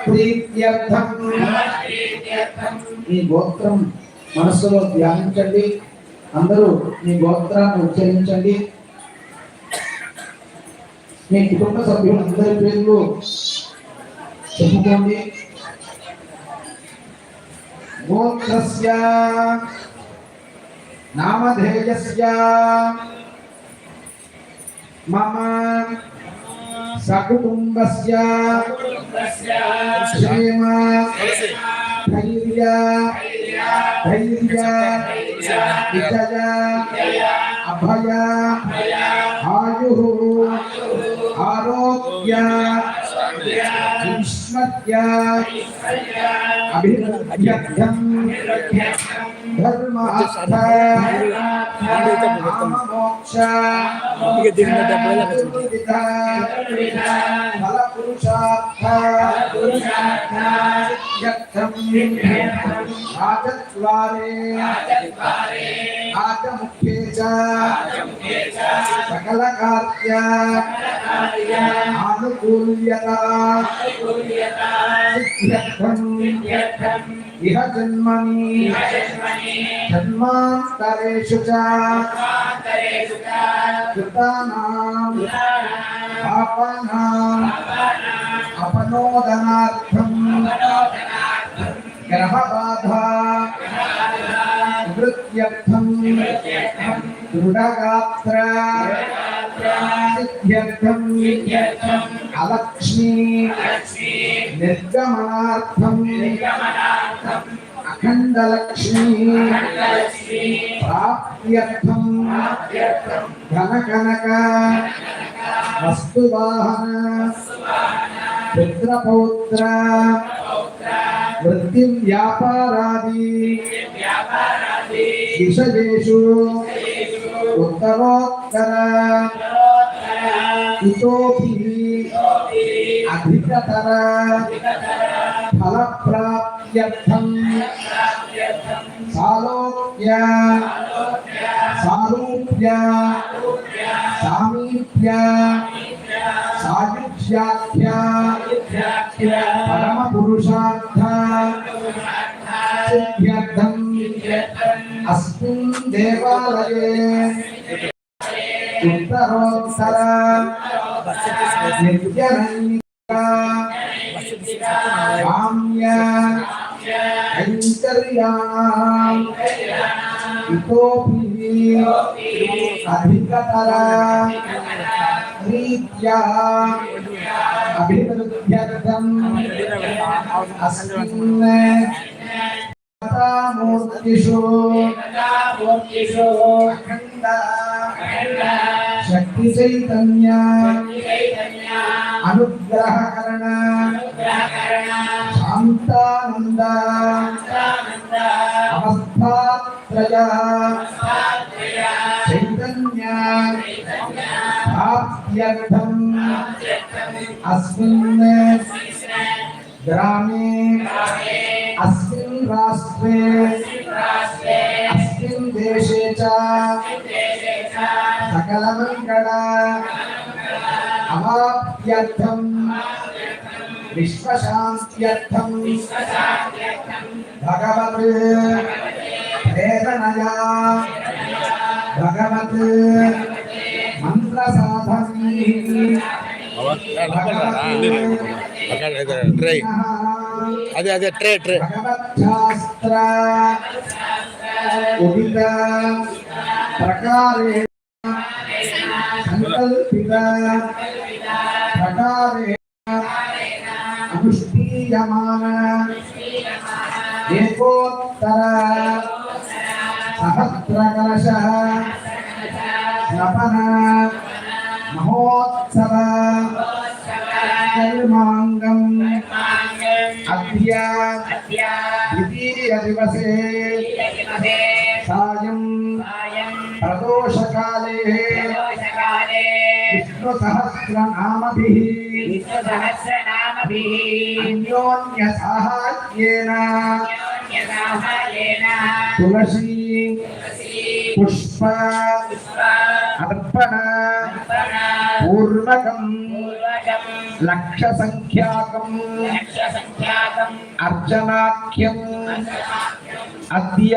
ప్రీత్యర్థం ఈ గోత్రం మనసులో ధ్యానించండి. అందరూ మీ గోత్రాన్ని ఉచ్చరించండి. మీ కుటుంబ సభ్యులందరి పేర్లు చెప్పుకోండి. గోత్రస్య నామధేయస్య మమ సకుటుంబస్య క్షేమ ధైర్య విజయ అభయ ఆయుః ఆరోగ్య విశ్వత్య అభివృద్ధ్యర్థం ధర్మ అర్థ మోక్ష ఫల పురుషార్థ రాజద్వారే రాజముఖ్యే చ సకల కార్య ఆనుకూల్యత సిద్ధ్యర్థం ఇహ జన్మని జన్మాంతరేషు చ కృతానాం పాపానాం అపనోదనార్థం గ్రహబాధ నివృత్త్యర్థం దృఢగాత్ర సిద్ధ్యర్థం అలక్ష్మీ నిర్గమనార్థం అఖండలక్ష్మీ ప్రాప్త్యర్థం ఘనకనక వస్తువాహన పుత్రపౌత్ర వృత్తి వ్యాపారాది విషయేషు ఉత్తరోత్తర ఇతోపి అధికతర ఫలప్రాప్త్యర్థం సాలోక్య సారూప్య సామీప్య సాయుజ్యాఖ్య పరమ పురుషార్థ సిద్ధ్యర్థం అస్మిన్ దేవాలయే ఉత్తరోత్తర నిత్యనైమిక కామ్య కైంకర్యాణాం ఇతోపి అధికతర రీత్యా అభివృద్ధ్యర్థం అస్మిన్ మూర్తిషు అఖండ శక్తి చైతన్య అనుగ్రహకరణ శాంతానంద అవస్థాత్రయ చైతన్య ప్రాప్త్యర్థం అస్మిన్ గ్రామే అస్మిన్ రాష్ట్రే అస్మిన్ దేశే చ సకల మంగళ అవాప్త్యర్థం విశ్వశాంత్యర్థం భగవత్ ప్రేరణయా భగవత్ మంత్ర సాధనీ అదే అదే ట్రే ట్రే శాస్త్ర ఉదిత ప్రకారే సంకల్పిత ప్రకారే అనుష్ఠీయమాన ఏకోత్తర సహస్రకలశ స్నపన మహోత్సవ కర్మాంగం అద్య ద్వితీయ దివసే సాయం ప్రదోషకాలే విష్ణు సహస్రనామభిః అన్యోన్య సాహాయ్యేన తులసీ పుష్ప అర్పణ పూర్వకం లక్ష సంఖ్యాకం అర్చనాఖ్యం అద్య